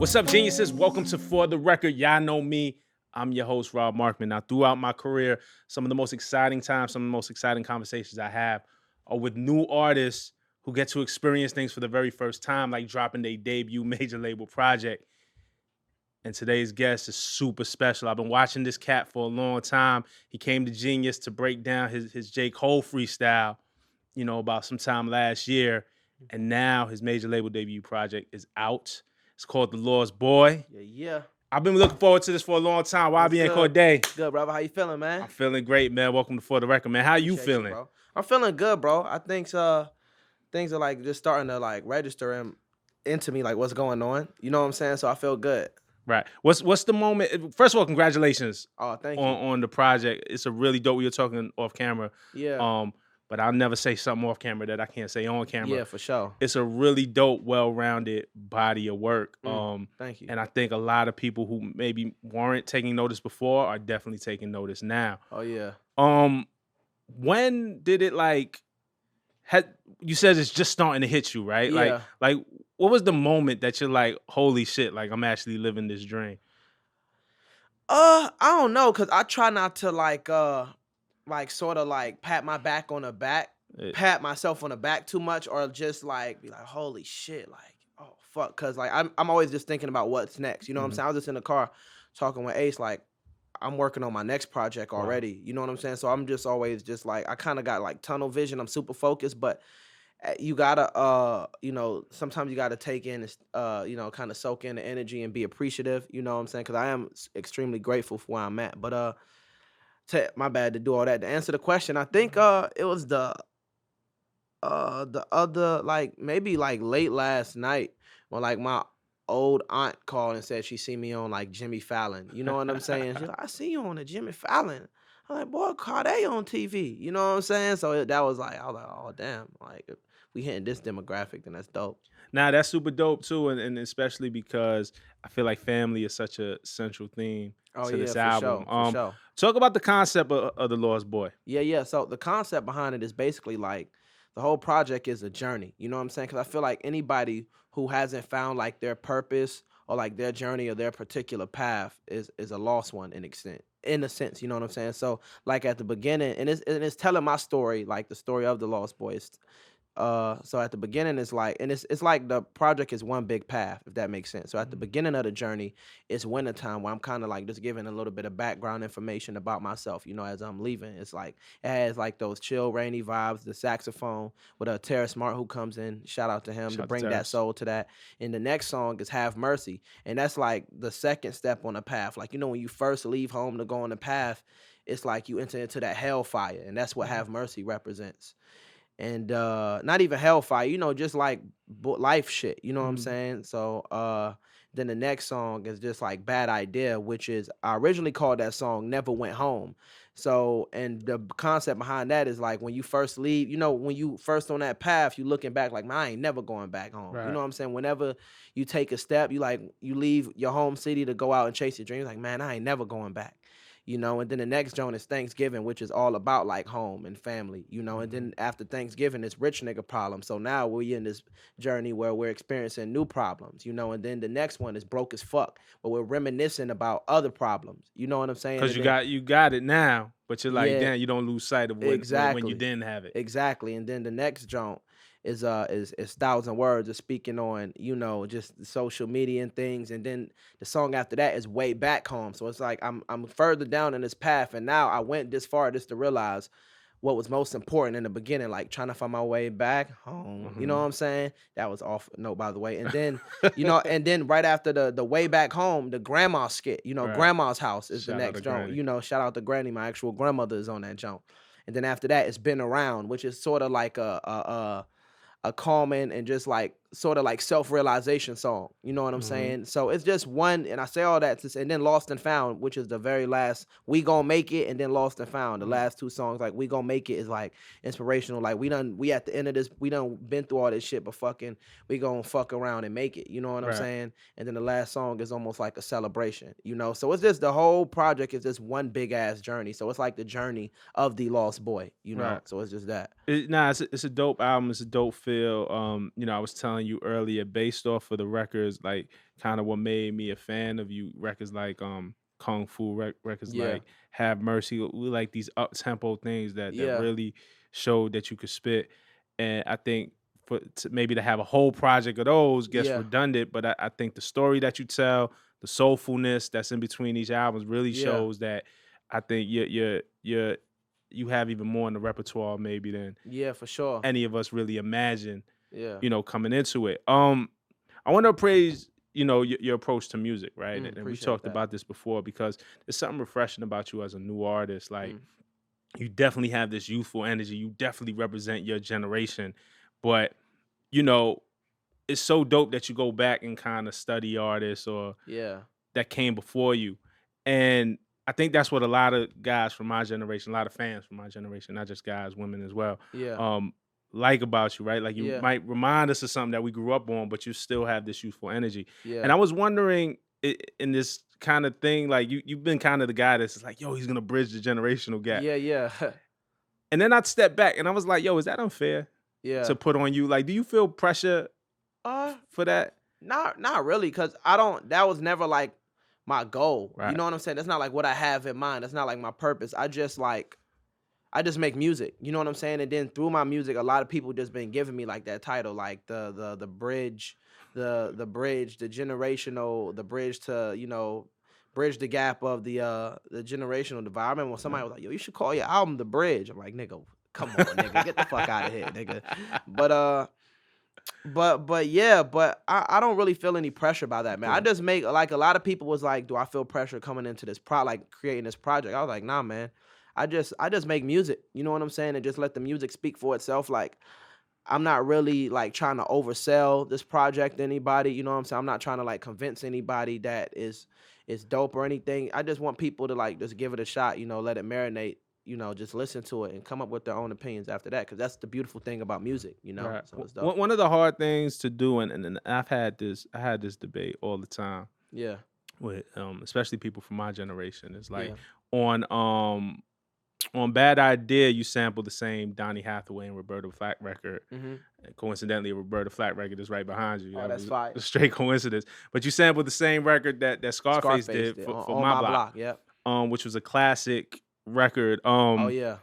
What's up, geniuses? Welcome to For the Record. Y'all know me. I'm your host, Rob Markman. Now, throughout my career, some of the most exciting times, some of the most exciting conversations I have are with new artists who get to experience things for the very first time, like dropping their debut major label project. And today's guest is super special. I've been watching this cat for a long time. He came to Genius to break down his J. Cole freestyle, about sometime last year. And now his major label debut project is out. It's called The Lost Boy. Yeah. I've been looking forward to this for a long time. YBN Cordae. Good, brother. How you feeling, man? I'm feeling great, man. Welcome to For the Record, man. How you feeling? Bro. I'm feeling good, bro. I think things are like just starting to like register into me, like what's going on. You know what I'm saying? So I feel good. Right. What's the moment? First of all, congratulations. Oh, thank you. On the project. It's a really dope. We were talking off camera. Yeah. But I'll never say something off camera that I can't say on camera. Yeah, for sure. It's a really dope, well-rounded body of work. Thank you. And I think a lot of people who maybe weren't taking notice before are definitely taking notice now. Oh yeah. When did it you said it's just starting to hit you, right? Yeah. Like what was the moment that you're like, holy shit, like I'm actually living this dream? I don't know, cause I try not to sort of pat my back on the back, pat myself on the back too much, or just like be like, holy shit, like, oh fuck, cause like I'm always just thinking about what's next. You know what I'm saying? I was just in the car talking with Ace, like I'm working on my next project already. Wow. You know what I'm saying? So I'm just always just like I kind of got like tunnel vision. I'm super focused, but you gotta sometimes you gotta take in kind of soak in the energy and be appreciative. You know what I'm saying? Because I am extremely grateful for where I'm at, but my bad to do all that. To answer the question, I think it was the other maybe late last night when my old aunt called and said she see me on Jimmy Fallon. You know what I'm saying? She's like, I see you on the Jimmy Fallon. I'm like, boy, Cordae on TV. You know what I'm saying? So that was I was like, oh damn, if we hitting this demographic, then that's dope. Nah, that's super dope too, and especially because I feel like family is such a central theme to this album. For sure. Talk about the concept of The Lost Boy. Yeah. So the concept behind it is basically the whole project is a journey. You know what I'm saying? Because I feel like anybody who hasn't found their purpose or their journey or their particular path is a lost one in a sense. You know what I'm saying? So at the beginning, and it's telling my story, the story of The Lost Boy. So at the beginning it's it's like the project is one big path, if that makes sense. So at the beginning of the journey, it's wintertime where I'm kind of just giving a little bit of background information about myself, as I'm leaving. It's it has those chill, rainy vibes, the saxophone with Terrace Smart who comes in, shout out to him, to bring that soul to that. And the next song is Have Mercy. And that's the second step on the path. When you first leave home to go on the path, it's you enter into that hellfire, and that's what Have Mercy represents. And not even hellfire, just life shit, you know what I'm saying? So then the next song is just Bad Idea, which is, I originally called that song Never Went Home. So, and the concept behind that is when you first leave, when you first on that path, you looking back man, I ain't never going back home. Right. You know what I'm saying? Whenever you take a step, you leave your home city to go out and chase your dreams, man, I ain't never going back. And then the next joint is Thanksgiving, which is all about home and family, and then after Thanksgiving, it's rich nigga problem. So now we're in this journey where we're experiencing new problems, and then the next one is Broke as Fuck, but we're reminiscing about other problems. You know what I'm saying? Because you got it now, but you're damn, you don't lose sight of when you didn't have it. Exactly. And then the next joint is 1,000 Words of speaking on, just social media and things. And then the song after that is Way Back Home. So it's I'm further down in this path, and now I went this far just to realize what was most important in the beginning, trying to find my way back home. You know what I'm saying? That was off note, by the way. And then, and then right after the Way Back Home, the grandma skit, right. Grandma's House is the next joint. Shout out to Granny. My actual grandmother is on that joint. And then after that, it's Been Around, which is sort of a calming and just sort of self-realization song. You know what I'm saying? So it's just one, and I say all that to say, and then Lost and Found, which is the very last, We Gon' Make It, and then Lost and Found. The last two songs, We Gon' Make It is inspirational. We at the end of this, we done been through all this shit, but we gon' fuck around and make it. You know what I'm saying? And then the last song is almost like a celebration, So it's just, the whole project is just one big ass journey. So it's the journey of the Lost Boy, Right. So it's just that. It's a dope album. It's a dope feel. I was telling you earlier, based off of the records, like kind of what made me a fan of you. Records like Kung Fu, records Yeah. like Have Mercy. We like these up tempo things that Yeah. really showed that you could spit. And I think maybe to have a whole project of those gets Yeah. redundant, but I think the story that you tell, the soulfulness that's in between each albums really Yeah. shows that I think you have even more in the repertoire maybe than Yeah, for sure. any of us really imagine, Yeah. coming into it. I want to praise, your approach to music, right? And we Appreciate talked that. about this before because there's something refreshing about you as a new artist. Like Mm. you definitely have this youthful energy. You definitely represent your generation, but you know, it's so dope that you go back and kind of study artists or Yeah. that came before you. And I think that's what a lot of guys from my generation, a lot of fans from my generation, not just guys, women as well, Yeah. um, like about you, right? Like you Yeah. might remind us of something that we grew up on, but you still have this youthful energy. And Yeah. I was wondering in this kind of thing, like you've been kind of the guy that's like, yo, he's gonna bridge the generational gap. Yeah. Yeah. And then I'd step back and I was like, yo, is that unfair to Yeah. put on you? Like, do you feel pressure Uh, for that? not really, cause I don't. That was never like my goal. You Right. know what I'm saying? That's not like what I have in mind. That's not like my purpose. I just make music. You know what I'm saying? And then through my music, a lot of people just been giving me like that title, like the bridge, the bridge, the generational, the bridge to bridge the gap of the generational divide. I remember when somebody was like, "Yo, you should call your album The Bridge." I'm like, "Nigga, come on, nigga, get the fuck out of here, nigga." But yeah, but I don't really feel any pressure by that, man. I Okay. just make like a lot of people was like, do I feel pressure coming into this like creating this project? I was like, nah, man. I just make music. You know what I'm saying? And just let the music speak for itself. Like I'm not really like trying to oversell this project to anybody. You know what I'm saying? I'm not trying to like convince anybody that is dope or anything. I just want people to like just give it a shot, let it marinate, just listen to it and come up with their own opinions after that. Cause that's the beautiful thing about music. Right. So it's dope. One of the hard things to do, and I had this debate all the time Yeah. with especially people from my generation. It's like Yeah. on on Bad Idea, you sample the same Donny Hathaway and Roberta Flack record. Mm-hmm. And coincidentally, a Roberta Flack record is right behind you. Oh, That that's was fire. a straight coincidence. But you sampled the same record that Scarface Scarface did did for on My my Block, block. Yep. which was a classic record. Oh yeah.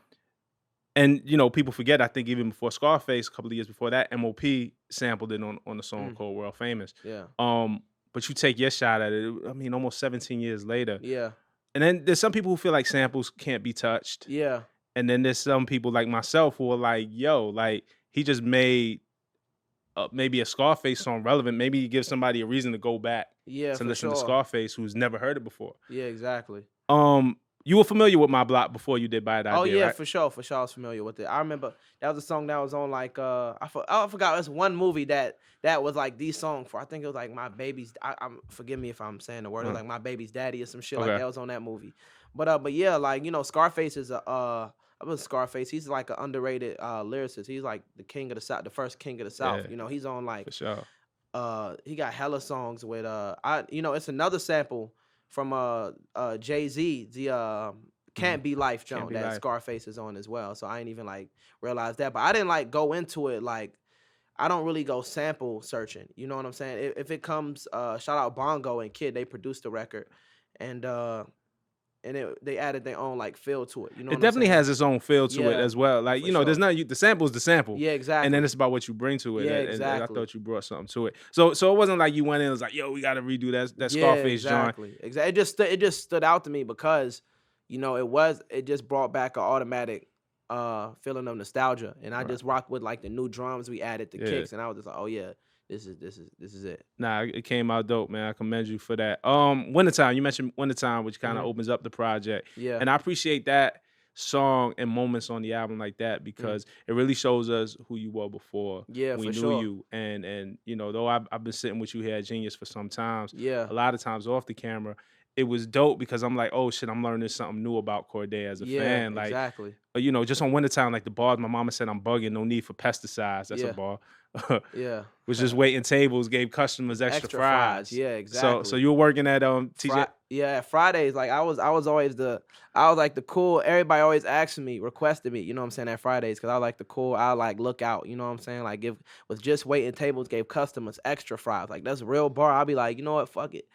And people forget. I think even before Scarface, a couple of years before that, MOP sampled it on a song Mm. called World Famous. Yeah. But you take your shot at it. I mean, almost 17 years later. Yeah. And then there's some people who feel like samples can't be touched. Yeah. And then there's some people like myself who are like, yo, like he just made maybe a Scarface song relevant. Maybe he gives somebody a reason to go back Yeah. to For listen to sure. Scarface who's never heard it before. Yeah. Exactly. You were familiar with My Block before you did Bad Idea, Oh yeah, right? for sure. For sure, I was familiar with it. I remember that was a song that was on like I forgot. It's one movie that was like the song for. I think it was like My Baby's. I'm forgive me if I'm saying the word. It was like My Baby's Daddy or some shit like Okay. that was on that movie. But yeah, like Scarface is I was Scarface. He's like an underrated lyricist. He's like the king of the South, the first king of the South. Yeah. He's on like For sure. he got hella songs with it's another sample from Jay-Z, the Can't Be Life Can't joint Be that Life. Scarface is on as well. So I ain't even like realize that. But I didn't like go into it like I don't really go sample searching. You know what I'm saying? If it comes shout out Bongo and Kid, they produced the record and they added their own like feel to it. You know It what definitely I'm saying? has its own feel to it Yeah, as well. Like, for there's sure. not the sample is the sample. Yeah, exactly. And then it's about what you bring to it. Yeah, And I exactly. thought you brought something to it. So it wasn't like you went in and was like, yo, we gotta redo that Scarface joint. Exactly. It just stood out to me because, it just brought back an automatic feeling of nostalgia. And I Right. just rocked with like the new drums we added, the Yeah. kicks, and I was just like, oh yeah, this is it. Nah, it came out dope, man. I commend you for that. Wintertime, you mentioned Wintertime, which kind of Mhm. opens up the project. Yeah. And I appreciate that song and moments on the album like that because it really shows us who you were before Yeah, we for knew sure. you. And though I've been sitting with you here at Genius for some times, Yeah. a lot of times off the camera, it was dope because I'm like, oh shit, I'm learning something new about Cordae as a Yeah, fan. Like, exactly. just on Wintertime, like the bars, my mama said I'm bugging, no need for pesticides. That's a Yeah. bar. Yeah. was just waiting tables, gave customers extra Extra fries. fries. Yeah, So exactly. you were working at TJ. Yeah, Fridays, like I was always I was like the cool, everybody always asking me, requested me, you know what I'm saying, at Fridays, because I like the cool, I like look out, you know what I'm saying? Like give was just waiting tables, gave customers extra fries. Like that's a real bar. I'll be like, you know what, fuck it.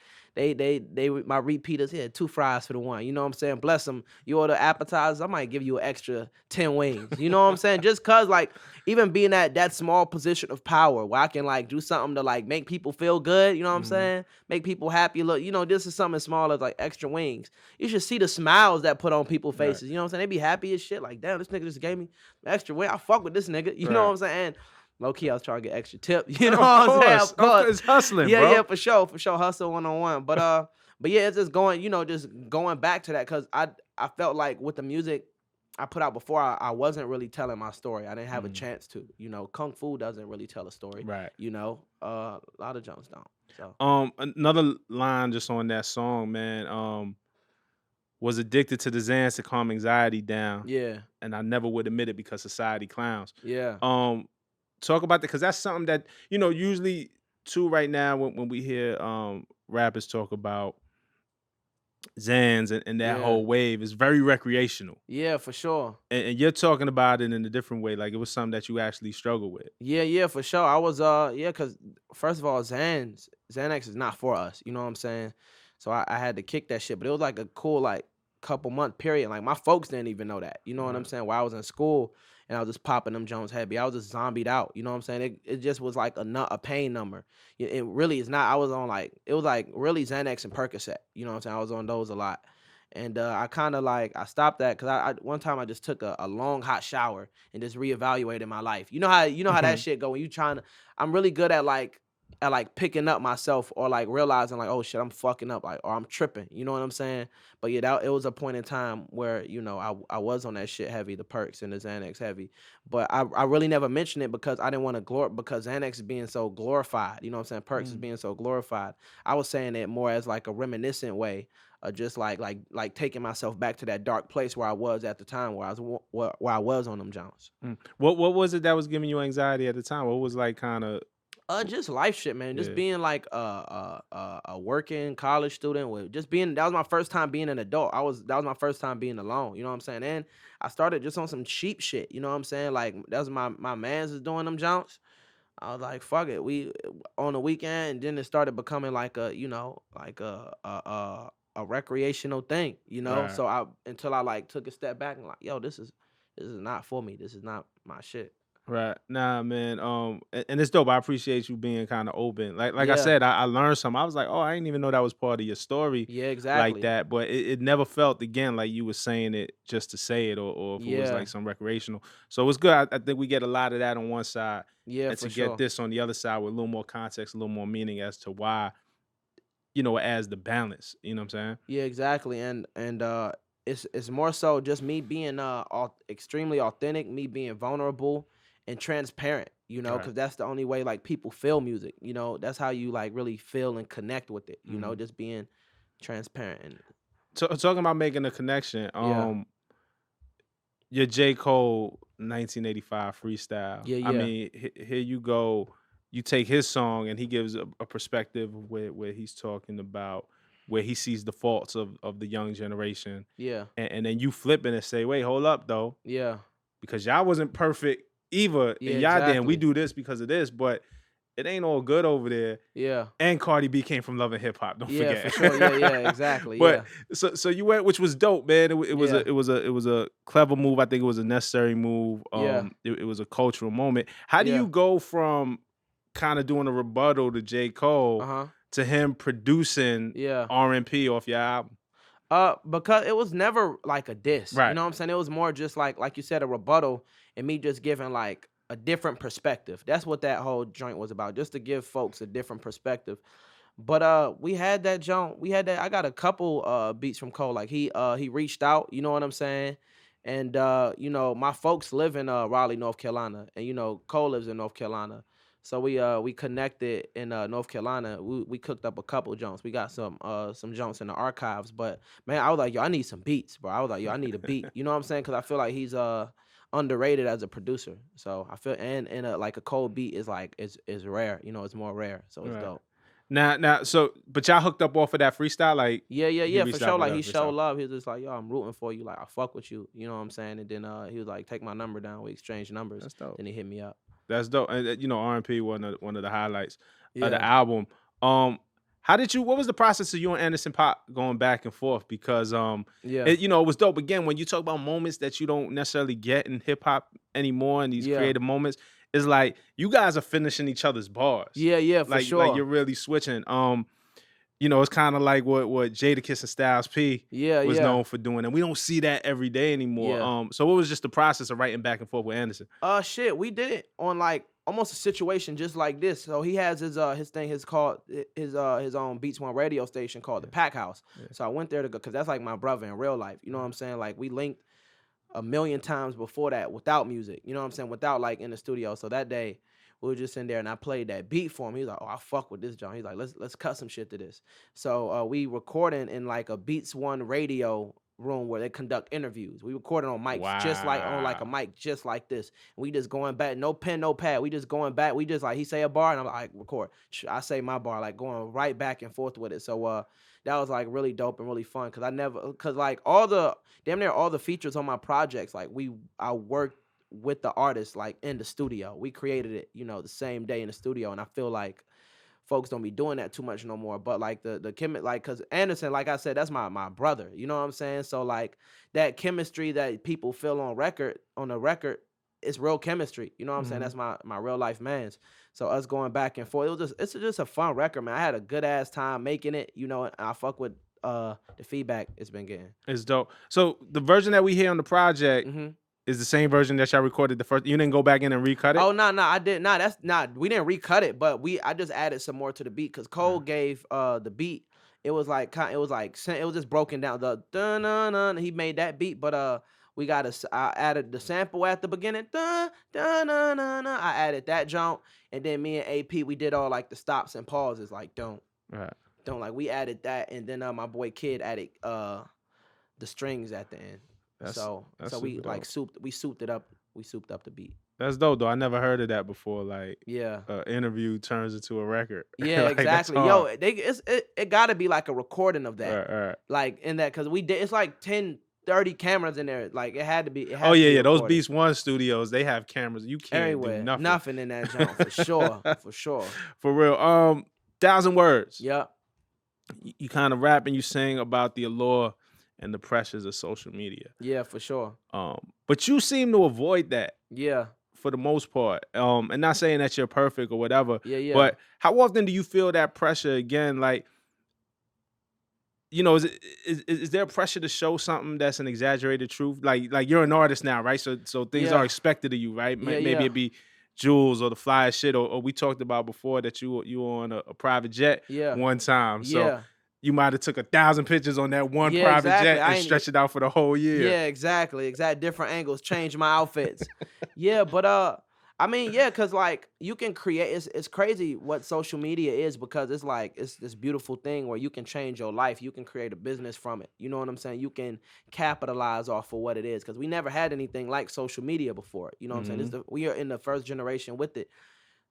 My repeaters here, 2 fries for the one. You know what I'm saying? Bless them. You order appetizers, I might give you an extra 10 wings. You know what I'm saying? Just cause like even being at that small position of power where I can like do something to like make people feel good, you know what I'm Mhm. saying? Make people happy. Look, this is something small as like extra wings. You should see the smiles that put on people's Right. faces. You know what I'm saying? They be happy as shit. Like, damn, this nigga just gave me extra wing. I fuck with this nigga. You know what Right. I'm saying? Low key, I was trying to get extra tip. You know Of what I'm saying? course. Of Of course. course. It's hustling, Yeah, bro. yeah, for sure, hustle 1-on-1. But yeah, it's just going, just going back to that because I felt like with the music I put out before, I wasn't really telling my story. I didn't have a Mhm. chance to. Kung Fu doesn't really tell a story. Right. A lot of Jones don't. So Another line just on that song, man. Was addicted to the Xans to calm anxiety down, yeah, and I never would admit it because society clowns. yeah, Um, Talk about that because that's something that usually too right now when we hear rappers talk about Xans and that yeah, whole wave is very recreational, yeah, for sure. and you're talking about it in a different way, like it was something that you actually struggle with. Yeah, yeah, for sure. I was yeah, cause first of all, Xanax is not for us. You know what I'm saying? So I had to kick that shit. But it was like a cool like couple month period. Like my folks didn't even know that. You know what I'm Right. saying? While I was in school and I was just popping them Jones heavy. I was just zombied out. You know what I'm saying? It just was like a pain number. It really is not. I was on like it was like really Xanax and Percocet. You know what I'm saying? I was on those a lot. And I kind of like I stopped that because I one time I just took a long hot shower and just reevaluated my life. You know how that Mhm. shit go when you trying to. I'm really good at picking up myself or like realizing like, oh shit, I'm fucking up, like, or I'm tripping. You know what I'm saying? But yeah, it was a point in time where I was on that shit heavy, the perks and the Xanax heavy. But I really never mentioned it because I didn't want to because Xanax is being so glorified. You know what I'm saying? Perks is Mm. being so glorified. I was saying it more as like a reminiscent way, just like taking myself back to that dark place where I was at the time, where I was on them Jones. Mm. What was it that was giving you anxiety at the time? What was like kind of Just life shit, man. Just yeah. being like a working college student with just being that was my first time being an adult. That was my first time being alone. You know what I'm saying? And I started just on some cheap shit. You know what I'm saying? Like that was my man's is doing them jumps. I was like, fuck it. We on the weekend, and then it started becoming like a recreational thing. Right. So I until I like took a step back and like, yo, this is not for me. This is not my shit. Right. Nah, man. And it's dope. I appreciate you being kind of open. Like I Yeah. said, I learned something. I was like, oh, I didn't even know that was part of your story Yeah. like Exactly. that. But it never felt again like you were saying it just to say it, or if it was Yeah. like some recreational. So it's good. I think we get a lot of that on one side, Yeah. and For to get sure. this on the other side with a little more context, a little more meaning as to why, it adds the balance. You know what I'm saying? Yeah, exactly. And it's more so just me being extremely authentic, me being vulnerable and transparent, Right. because that's the only way like people feel music, that's how you like really feel and connect with it, Hmm. just being transparent and Talking about making a connection. yeah. Your J. Cole 1985 freestyle. Yeah, I yeah. mean, here you go. You take his song and he gives a perspective where he's talking about where he sees the faults of the young generation. Yeah. And then you flip it and say, wait, hold up though, Yeah. because y'all wasn't perfect either. Yeah, And y'all didn't. We exactly. do this because of this, but it ain't all good over there. Yeah. And Cardi B came from Love and Hip Hop. Don't Yeah, for forget. sure. Yeah, yeah, exactly. But Yeah. so you went, which was dope, man. Yeah. It was a clever move. I think it was a necessary move. Yeah. It was a cultural moment. How do Yeah. you go from kind of doing a rebuttal to J. Cole Uh-huh. to him producing Yeah. R&P off your album? Because it was never like a diss. You Right. know what I'm saying? It was more just like you said, a rebuttal and me just giving like a different perspective. That's what that whole joint was about, just to give folks a different perspective. But we had that joint. We had that. I got a couple beats from Cole. Like he reached out, you know what I'm saying? And my folks live in Raleigh, North Carolina, and Cole lives in North Carolina. So we connected in North Carolina. We cooked up a couple joints. We got some joints in the archives. But man, I was like, yo, I need some beats, bro. I was like, yo, I need a beat. You know what I'm saying? Because I feel like he's underrated as a producer. So I feel and like a cold beat is like is rare. You know, it's more rare. So it's Right. dope. Now, so but y'all hooked up off of that freestyle, like Yeah, yeah, he yeah, for reached out sure. for Like that he showed freestyle. love. He was just like, yo, I'm rooting for you. Like I fuck with you. You know what I'm saying? And then he was like, take my number down. We exchanged numbers. That's dope. Then he hit me up. That's dope. And you know, R&P one of the highlights of the Yeah, album. Um, how did you? What was the process of you and Anderson Pop going back and forth? Because yeah, you know, it was dope. Again, when you talk about moments that you don't necessarily get in hip hop anymore, and these yeah, creative moments, it's like you guys are finishing each other's bars. yeah, yeah, for Like sure. you're really switching. You know, it's kind of like what Jadakiss and Styles P Yeah, was yeah, known for doing, and we don't see that every day anymore. yeah. So what was just the process of writing back and forth with Anderson? Shit, we did it on like almost a situation just like this. So he has his thing, his called his own Beats One radio station called the Yeah, Pack House. yeah. So I went there to go because that's like my brother in real life. You know what I'm saying? Like we linked a million times before that without music. You know what I'm saying? Without like in the studio. So that day we were just in there and I played that beat for him. He was like, "Oh, I fuck with this, John." He's like, "Let's cut some shit to this." So we recording in like a Beats One radio room where they conduct interviews. We recorded on mics just like on like a Wow. mic just like this. We just going back, no pen, no pad. We just going back. We just like he say a bar and I'm like record. I say my bar, like going right back and forth with it. So that was like really dope and really fun because I never because like all the damn near all the features on my projects like I worked with the artist like in the studio. We created it, you know, the same day in the studio, and I feel like folks don't be doing that too much no more. But like the like because Anderson, like I said, that's my brother. You know what I'm saying? So like that chemistry that people feel on the record, it's real chemistry. You know what I'm saying? Mhm. That's my real life man's. So us going back and forth, it's just a fun record, man. I had a good ass time making it. You know, and I fuck with the feedback it's been getting. It's dope. So the version that we hear on the project Hmm. is the same version that y'all recorded the first. You didn't go back in and recut it. Oh no, no, I did not. That's not. We didn't recut it, but I just added some more to the beat because Cole gave the beat. It was like it was just broken down. The dun dun dun. He made that beat, but I added the sample at the beginning. Dun dun dun dun. Dun. I added that jump, and then me and AP we did all like the stops and pauses. Like Right. don't like we added that, and then my boy Kid added the strings at the end. That's So that's we super like dope. souped it up. We souped up the beat. That's dope though. I never heard of that before. Like Yeah. interview turns into a record. Yeah, Like that's exactly. Yo, hard. it got to be like a recording of that. Right. Like in that cuz we did it's like 10, 30 cameras in there. Like it Oh had to yeah, be yeah. Those recorded Beast One studios, they have cameras. You can't do everywhere. nothing. Nothing in that junk for sure. For sure. For real. 1,000 words. Yep. You kind of rap and you sing about the allure and the pressures of social media. Yeah, for sure. But you seem to avoid that Yeah. for the most part. And not saying that you're perfect or whatever, Yeah, yeah. but how often do you feel that pressure again? Like, you know, is there pressure to show something that's an exaggerated truth? Like you're an artist now, right? So things are Yeah. expected of you, right? Yeah, Maybe yeah. it be jewels or the flyest shit, or we talked about before that you were on a private jet Yeah. one time. So Yeah. you might have took 1,000 pictures on that one Yeah, private exactly. jet I and ain't stretched it out for the whole year. Yeah, exactly. Exact different angles, change my outfits. Yeah, but I mean, yeah, cause like you can create it's crazy what social media is because it's like it's this beautiful thing where you can change your life. You can create a business from it. You know what I'm saying? You can capitalize off of what it is. Cause we never had anything like social media before. You know what I'm saying? Mhm. We are in the first generation with it.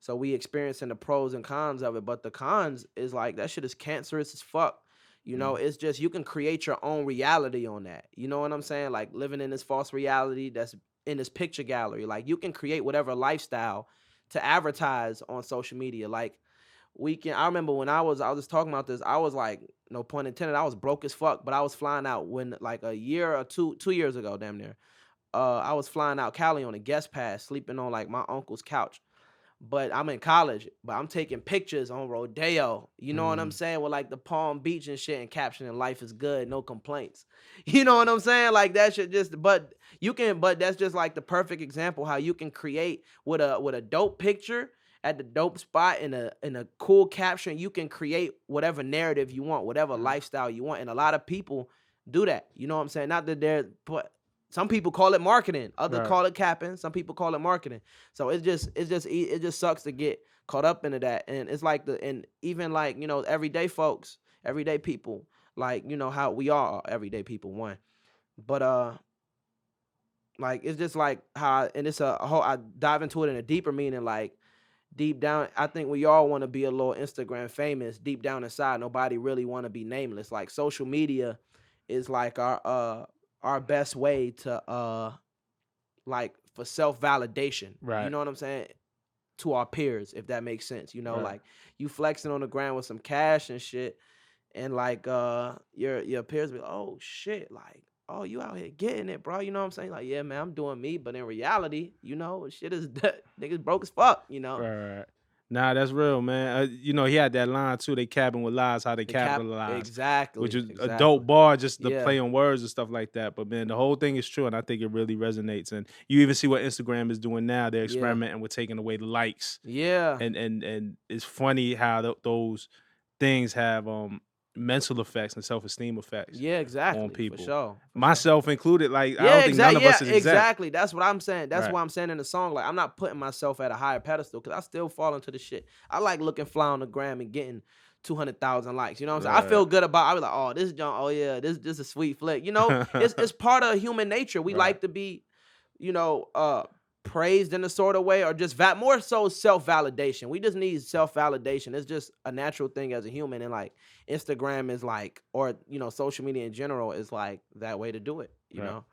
So we experiencing the pros and cons of it. But the cons is like that shit is cancerous as fuck. You know, Mhm. it's just you can create your own reality on that. You know what I'm saying? Like living in this false reality that's in this picture gallery. Like you can create whatever lifestyle to advertise on social media. Like I remember when I was just talking about this, I was like, no pun intended, I was broke as fuck, but I was flying out when like a year or 2 years ago, damn near. I was flying out Cali on a guest pass, sleeping on like my uncle's couch, but I'm in college, but I'm taking pictures on Rodeo. You know what I'm Mhm. saying? With like the Palm Beach and shit and captioning life is good, no complaints. You know what I'm saying? Like that should just but that's just like the perfect example how you can create with a dope picture at the dope spot in a cool caption, you can create whatever narrative you want, whatever Mhm. lifestyle you want. And a lot of people do that. You know what I'm saying? Not that they're but some people call it marketing, others Right. call it capping, some people call it marketing. So it just sucks to get caught up into that. And it's like and even like, you know, everyday folks, everyday people, like, you know, how we are everyday people, one. But Like it's just like and it's a whole. I dive into it in a deeper meaning, like deep down, I think we all want to be a little Instagram famous. Deep down inside, nobody really want to be nameless. Like social media is like our best way to like for self validation. You Right. know what I'm saying? To our peers, if that makes sense. You know, Right. like you flexing on the ground with some cash and shit, and like your peers be like, oh shit, like oh you out here getting it, bro. You know what I'm saying? Like yeah, man, I'm doing me, but in reality, you know, shit is niggas broke as fuck. You know, Right. Nah, that's real, man. You know, he had that line too. They capping with lies, how they the cap capitalize, which exactly, is a dope exactly. bar, just the Yeah, play on words and stuff like that. But man, the whole thing is true, and I think it really resonates. And you even see what Instagram is doing now. They're yeah, experimenting with taking away the likes, yeah, and it's funny how those things have mental effects and self esteem effects yeah, on exactly, for people, sure, for sure. myself included. Like I Yeah, don't think none exactly. of us Yeah, is exempt. exactly. That's what I'm saying. That's Right. what I'm saying in the song. Like, I'm not putting myself at a higher pedestal because I still fall into the shit. I like looking fly on the gram and getting 200,000 likes. You know what I'm saying? I Right. feel good about. I be like, oh, this John. Oh yeah, this is a sweet flick. You know, it's part of human nature. We Right. like to be, you know, praised in a sort of way, or just more so self validation. We just need self validation. It's just a natural thing as a human, and like Instagram is like, or you know, social media in general is like that way to do it. You Right. know.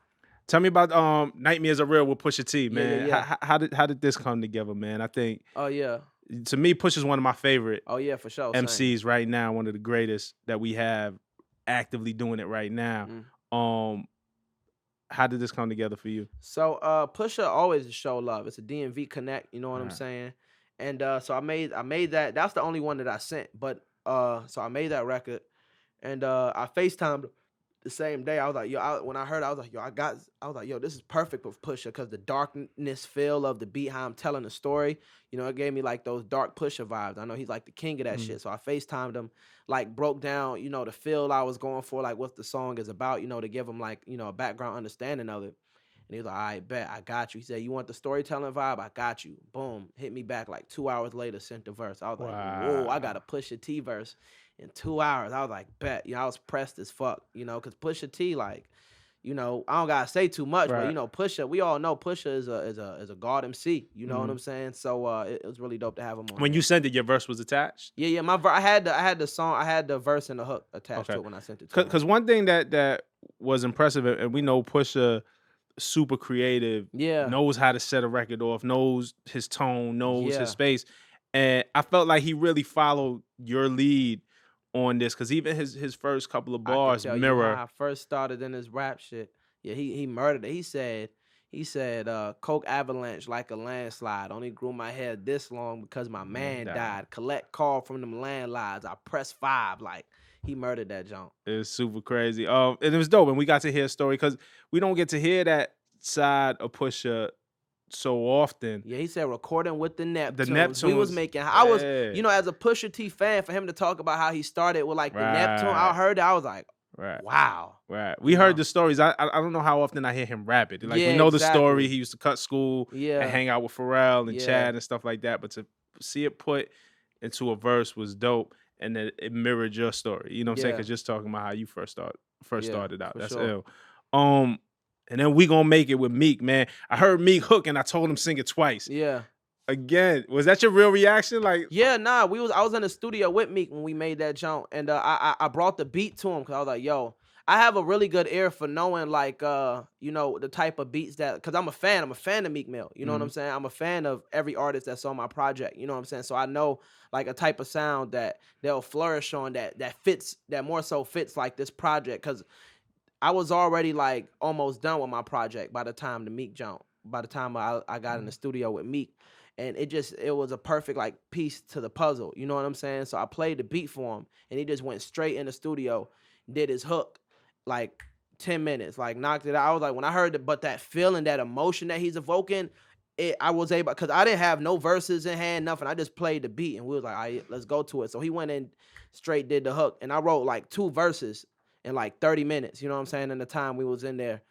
Tell me about Nightmares Are Real with Pusha T, Yeah, yeah, man. yeah. How did this come together, man? I think Oh yeah. to me, Pusha's one of my favorite Oh yeah, for sure. Same. MCs right now, one of the greatest that we have actively doing it right now. Mm. Um, how did this come together for you? So Pusha always show love. It's a DMV connect, you know what All I'm right. saying? And so I made that. That's the only one that I sent. But so I made that record and I FaceTimed the same day. I was like, yo, when I heard it, I was like, yo, I was like, yo, this is perfect with Pusha because the darkness feel of the beat, how I'm telling the story, you know, it gave me like those dark Pusha vibes. I know he's like the king of that Mm. shit. So I FaceTimed him, like broke down, you know, the feel I was going for, like what the song is about, you know, to give him like, you know, a background understanding of it. And he was like, all right, bet, I got you. He said, you want the storytelling vibe? I got you. Boom. Hit me back like 2 hours later, sent the verse. I was like, whoa, I got Wow. a Pusha T verse in 2 hours. I was like, bet. You know, I was pressed as fuck, you know, because Pusha T, like, you know, I don't gotta say too much, but you Right. know, Pusha, we all know Pusha is a god MC. You know what Mhm. I'm saying? So it was really dope to have him on When you there. sent it, your verse was attached. Yeah, yeah. I had the song, I had the verse and the hook attached to Okay. it when I sent it to him. Because one thing that was impressive, and we know Pusha super creative, Yeah, knows how to set a record off, knows his tone, knows his yeah. space. And I felt like he really followed your lead on this because even his first couple of I could bars tell you how mirror. I first started in this rap shit. Yeah, he murdered it. He said, Coke avalanche like a landslide. Only grew my hair this long because my Man, man died. died. Collect call from them landlines. I press 5. Like he murdered that junk. It's super crazy. And it was dope, and we got to hear a story because we don't get to hear that side of Pusha so often. Yeah, he said recording with the The Neptunes. We was Neptunes, making. I was, yeah, you know, as a Pusha T fan, for him to talk about how he started with like the Neptune. I right, heard that. I was like, right. wow. Right. We You heard know. the stories. I don't know how often I hear him rap it. Like we Yeah, know the story. exactly. He used to cut school and Yeah, hang out with Pharrell and yeah, Chad and stuff like that. But to see it put into a verse was dope, and that it mirrored your story. You know what I'm saying? yeah, Because just talking about how you first yeah, started out. for That's sure. ill. Um, and then we gonna make it with Meek, man. I heard Meek hook, and I told him sing it twice. Yeah. Again, was that your real reaction? Like, Yeah, nah, I was in the studio with Meek when we made that jump, and I brought the beat to him because I was like, yo, I have a really good ear for knowing like you know the type of beats that because I'm a fan of Meek Mill. You know what I'm mhm, saying? I'm a fan of every artist that's on my project. You know what I'm saying? So I know like a type of sound that they'll flourish on that fits that more so fits like this project because I was already like almost done with my project by the time the Meek jump. By the time I got in the mhm. studio with Meek, and it was a perfect like piece to the puzzle. You know what I'm saying? So I played the beat for him, and he just went straight in the studio, did his hook, like 10 minutes, like knocked it out. I was like, when I heard it, but that feeling, that emotion that he's evoking, I was able because I didn't have no verses in hand, nothing. I just played the beat, and we was like, all right, let's go to it. So he went in straight, did the hook, and I wrote like 2 verses in like 30 minutes, you know what I'm saying, in the time we was in there.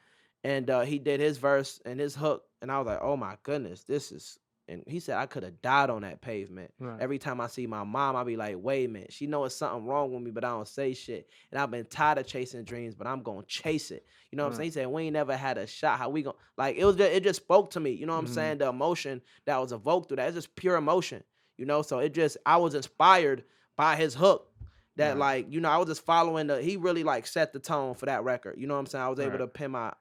And he did his verse and his hook, and I was like, oh my goodness, this is And he said I could have died on that pavement. Right. Every time I see my mom, I be like, wait a minute. She know it's something wrong with me, but I don't say shit. And I've been tired of chasing dreams, but I'm gonna chase it. You know what I'm saying? He said, we ain't never had a shot. How we gonna like it just spoke to me. You know what I'm saying? The emotion that was evoked through that. It's just pure emotion. You know, so I was inspired by his hook. That like, you know, I was just following he really like set the tone for that record. You know what I'm saying? I was able to pin my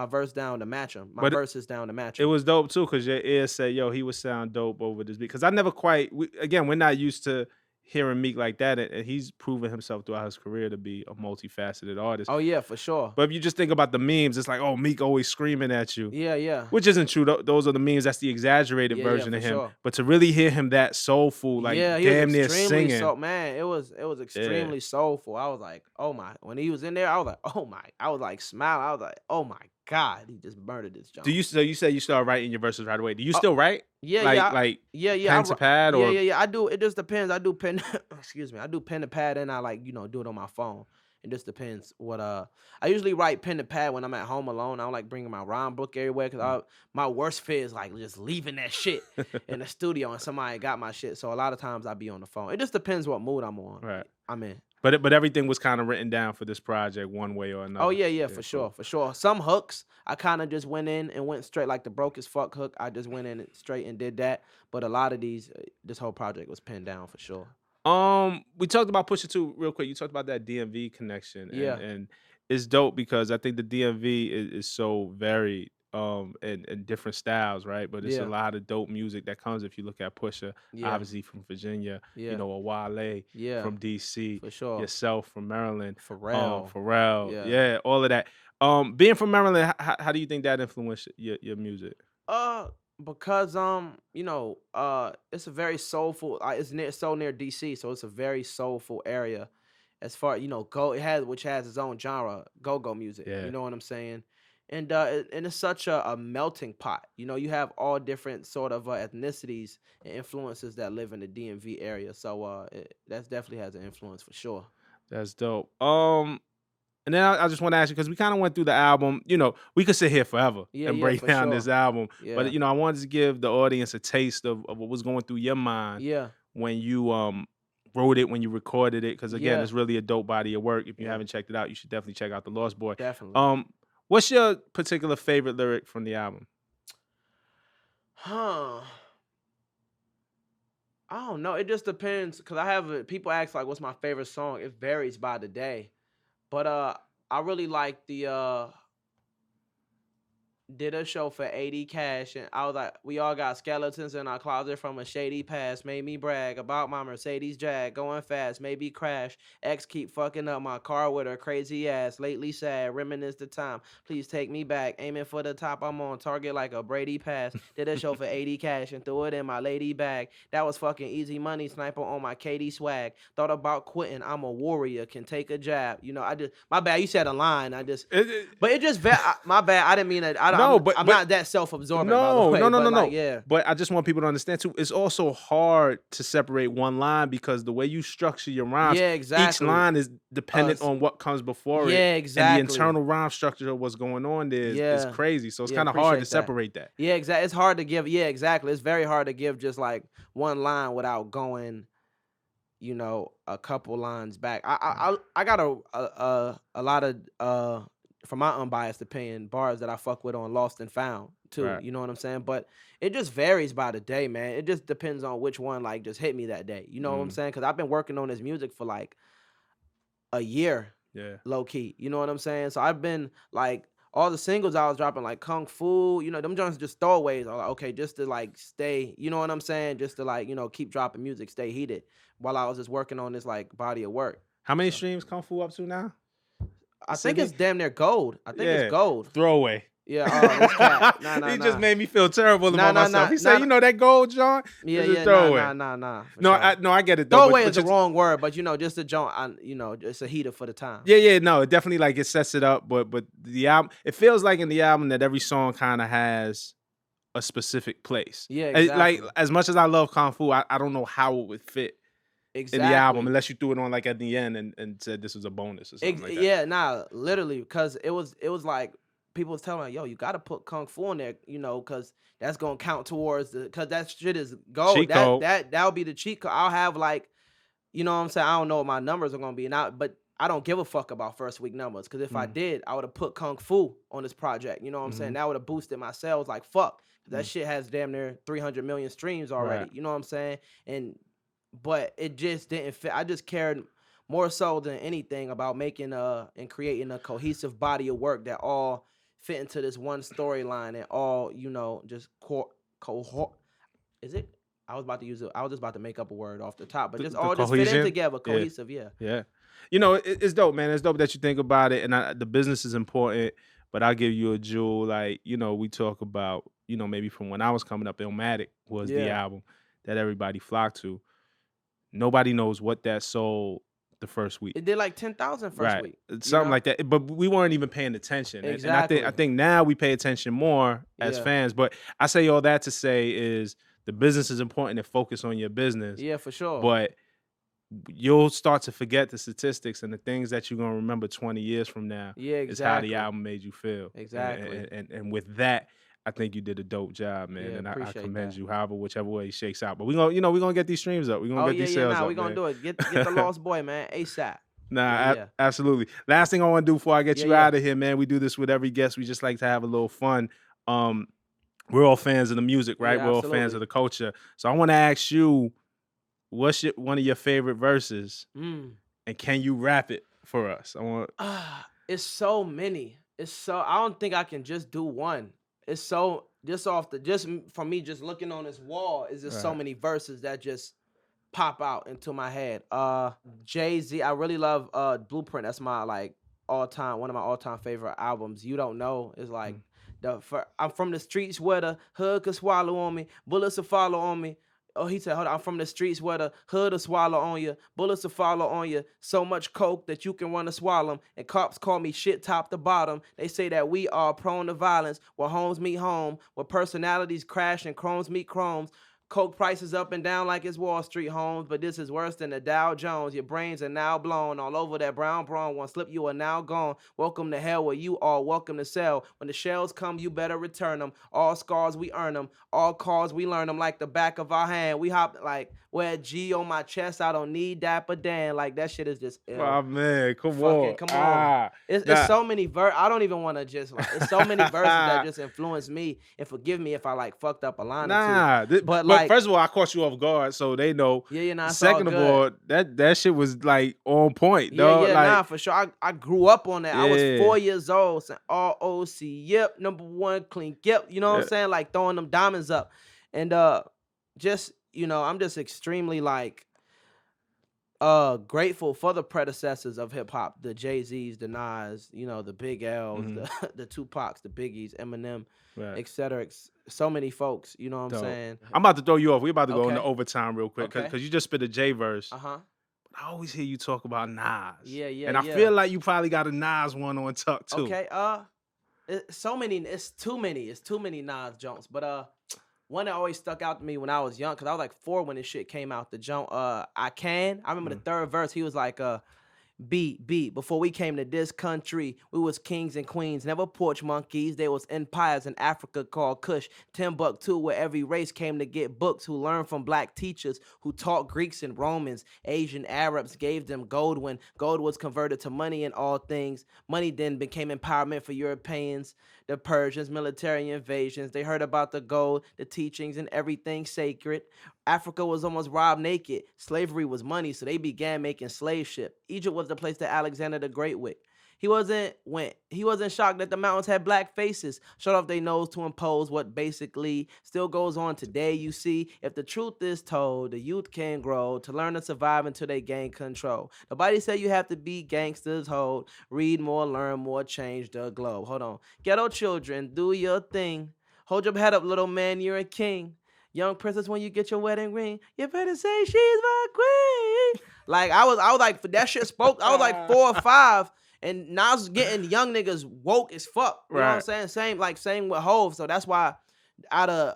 verse down to match him. My verses down to match him. It was dope too, because your ear said, yo, he would sound dope over this beat. Because I never quite, we're not used to hearing Meek like that, and he's proven himself throughout his career to be a multifaceted artist. Oh yeah, for sure. But if you just think about the memes, it's like, oh, Meek always screaming at you. Yeah. Which isn't true. Those are the memes. That's the exaggerated version of him. Sure. But to really hear him that soulful, like damn near singing. Man, it was extremely soulful. I was like, oh my. When he was in there, I was like, oh my. I was like smiling. I was like, oh my God, he just murdered this job. So you say you started writing your verses right away. Do you still write? Yeah. Pen to pad or yeah. I do. It just depends. I do pen. Excuse me. I do pen to pad, and I like do it on my phone. It just depends what I usually write pen to pad when I'm at home alone. I don't like bringing my rhyme book everywhere because my worst fear is like just leaving that shit in the studio and somebody got my shit. So a lot of times I be on the phone. It just depends what mood I'm on. Right. I'm in. But everything was kind of written down for this project one way or another. Oh yeah, for sure. Some hooks I kind of just went in and went straight, like the broke as fuck hook. I just went in straight and did that. But a lot of this whole project was pinned down for sure. We talked about Pusha T real quick. You talked about that DMV connection. And it's dope because I think the DMV is so varied and different styles, right? But it's a lot of dope music that comes if you look at Pusha, obviously from Virginia, you know, a Wale from DC, for sure. Yourself from Maryland, Pharrell, all of that. Being from Maryland, how do you think that influenced your music? Because it's a very soulful. It's so near DC, so it's a very soulful area. As far which has its own genre, go music. Yeah. You know what I'm saying? And it's such a melting pot. You know, you have all different sort of ethnicities and influences that live in the DMV area. So that definitely has an influence for sure. That's dope. And then I just want to ask you, because we kind of went through the album. You know, we could sit here forever and break down this album. Yeah. But, I wanted to give the audience a taste of what was going through your mind when you wrote it, when you recorded it. Because, again, it's really a dope body of work. If you haven't checked it out, you should definitely check out The Lost Boy. Definitely. What's your particular favorite lyric from the album? I don't know. It just depends. Because people ask, like, what's my favorite song? It varies by the day. But I really like the did a show for 80 cash, and I was like, we all got skeletons in our closet from a shady past. Made me brag about my Mercedes Jag going fast, maybe crash. Ex keep fucking up my car with her crazy ass. Lately sad, reminisce the time. Please take me back. Aiming for the top, I'm on target like a Brady pass. Did a show for 80 cash and threw it in my lady bag. That was fucking easy money. Sniper on my Katie swag. Thought about quitting. I'm a warrior, can take a jab. You know, my bad. You said a line. But it just my bad. I didn't mean it. I'm not that self-absorbent. No. Yeah. But I just want people to understand too. It's also hard to separate one line because the way you structure your rhymes, each line is dependent on what comes before it. Yeah, exactly. And the internal rhyme structure of what's going on there is crazy. So it's kind of hard to separate that. Yeah, exactly. It's hard to give. Yeah, exactly. It's very hard to give just like one line without going, a couple lines back. I got a lot of from my unbiased opinion, bars that I fuck with on Lost and Found too. Right. You know what I'm saying? But it just varies by the day, man. It just depends on which one like just hit me that day. You know what I'm saying? Because I've been working on this music for like a year, low key. You know what I'm saying? So I've been like all the singles I was dropping, like Kung Fu. Them joints just throwaways. I'm like, okay, just to like stay. You know what I'm saying? Just to like keep dropping music, stay heated while I was just working on this like body of work. How many streams Kung Fu up to now? I think it's damn near gold. I think it's gold. Throwaway. Yeah, this cat. Nah. He just made me feel terrible about myself. He said, that gold, John? Nah. No, sure. I get it though. Throwaway is the wrong word, but just a joint, it's a heater for the time. Yeah, no, it definitely like it sets it up, but the album, it feels like in the album that every song kind of has a specific place. Yeah, exactly. Like as much as I love Kung Fu, I don't know how it would fit. Exactly. In the album, unless you threw it on like at the end and said this was a bonus or something like that. Yeah, literally, because it was like people was telling me, yo, you gotta put kung fu in there, you know, cause that's gonna count towards cause that shit is gold. Cheat code. That'll be the cheat code. I'll have like, you know what I'm saying? I don't know what my numbers are gonna be now, but I don't give a fuck about first week numbers. Cause if I did, I would have put kung fu on this project. You know what I'm saying? That would have boosted my sales like fuck. That shit has damn near 300 million streams already. Right. You know what I'm saying? But it just didn't fit. I just cared more so than anything about making and creating a cohesive body of work that all fit into this one storyline and all, you know, just cohort. Is it? I was just about to make up a word off the top, but just all just fit in together, cohesive, yeah. Yeah. You know, it's dope, man. It's dope that you think about it, and the business is important. But I'll give you a jewel. Like, you know, we talk about, you know, maybe from when I was coming up, Illmatic was the album that everybody flocked to. Nobody knows what that sold the first week. It did like 10,000 first week. Something like that. But we weren't even paying attention. Exactly. And I think now we pay attention more as fans. But I say all that to say is the business is important and focus on your business. Yeah, for sure. But you'll start to forget the statistics and the things that you're gonna remember 20 years from now. Yeah, exactly. Is how the album made you feel. Exactly. And with that, I think you did a dope job, man. Yeah, and I commend that. you, however, whichever way it shakes out. But we're gonna get these streams up. We're gonna get these sales up. We're gonna do it. Get the Lost Boy, man, ASAP. Absolutely. Last thing I want to do before I get you out of here, man. We do this with every guest. We just like to have a little fun. We're all fans of the music, right? We're all fans of the culture. So I want to ask you, what's one of your favorite verses? And can you rap it for us? It's so many. I don't think I can just do one. It's so just from me just looking on this wall, is just so many verses that just pop out into my head. Jay-Z, I really love Blueprint. That's my one of my all-time favorite albums. You Don't Know is like I'm from the streets where the hood could swallow on me, bullets will follow on me. Oh, he said, hold on, I'm from the streets where the hood will swallow on you, bullets will follow on you, so much coke that you can run to swallow 'em, and cops call me shit top to bottom. They say that we are prone to violence, where homes meet home, where personalities crash and chromes meet chromes. Coke prices up and down like it's Wall Street homes, but this is worse than the Dow Jones. Your brains are now blown all over that brown one slip, you are now gone. Welcome to hell where you are welcome to sell. When the shells come, you better return them. All scars, we earn them. All cars, we learn them like the back of our hand. We hop like, wear G on my chest, I don't need Dapper Dan. Like, that shit is just ill. Oh, man, come on. It's so many I don't even want to just, like, it's so many verses that just influence me, and forgive me if I, like, fucked up a line or two. But first of all, I caught you off guard, so they know. Second of all, that shit was, like, on point, dog. Yeah, for sure. I grew up on that. I was 4 years old, saying ROC, yep, #1 clean, yep. You know what I'm saying? Like, throwing them diamonds up. And just, you know, I'm just extremely, like, grateful for the predecessors of hip hop, the Jay-Z's, the Nas, you know, the Big L's, the Tupacs, the Biggies, Eminem, etc. So many folks, you know what I'm saying? I'm about to throw you off. We're about to go into overtime real quick because you just spit a J verse. Uh-huh. But I always hear you talk about Nas. Yeah. And I feel like you probably got a Nas one on tuck too. Okay. It's too many Nas Jones, but one that always stuck out to me when I was young, because I was like 4 when this shit came out. The Jones, I remember the third verse. He was like, beat. Before we came to this country, we was kings and queens, never porch monkeys. There was empires in Africa called Kush, Timbuktu, where every race came to get books, who learned from black teachers who taught Greeks and Romans. Asian Arabs gave them gold when gold was converted to money in all things. Money then became empowerment for Europeans, the Persians, military invasions. They heard about the gold, the teachings, and everything sacred. Africa was almost robbed naked. Slavery was money, so they began making slave ship. Egypt was the place that Alexander the Great went. He wasn't shocked that the mountains had black faces, shut off their nose to impose what basically still goes on today. You see, if the truth is told, the youth can grow to learn to survive until they gain control. Nobody said you have to be gangsters, hold. Read more, learn more, change the globe. Hold on. Ghetto children, do your thing. Hold your head up, little man, you're a king. Young princess, when you get your wedding ring, you better say she's my queen. Like, I was like, that shit spoke. I was like 4 or 5, and Nas was getting young niggas woke as fuck. You know what I'm saying? Same with Hov. So that's why I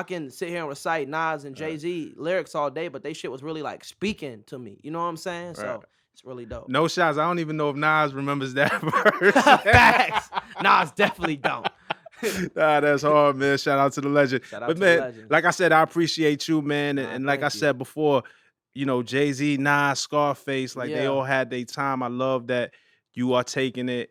can sit here and recite Nas and Jay-Z lyrics all day, but they shit was really like speaking to me. You know what I'm saying? So It's really dope. No shots. I don't even know if Nas remembers that verse. Facts. Nas definitely don't. Nah, that's hard, man. Shout out to the legend. Shout out But to man, the legend. like I said, I appreciate you, man. And, Nah, and like I thank you. said before, you know, Jay-Z, Nas, Scarface, like they Yeah. all had their time. I love that you are taking it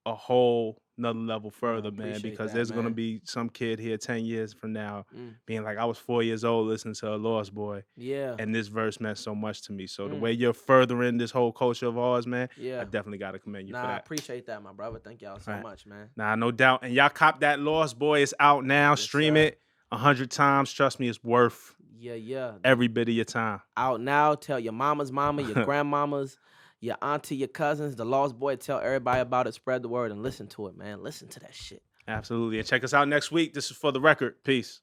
a whole another level further, man, appreciate because that, there's gonna man. be some kid here 10 years from now Mm. being like, I was 4 years old listening to a Lost Boy, Yeah. and this verse meant so much to me. So the Mm. way you're furthering this whole culture of ours, man, Yeah. I definitely gotta commend you for Nah, I that. appreciate that, my brother. Thank y'all so Right. much, man. Nah, no doubt. And y'all cop that Lost Boy. It's out now. Yes, Stream sir. it 100 times. Trust me, it's worth Yeah. every bit of your time. Out now. Tell your mama's mama, your grandmamas, your auntie, your cousins, the Lost Boy. Tell everybody about it. Spread the word and listen to it, man. Listen to that shit. Absolutely. And check us out next week. This is For the Record. Peace.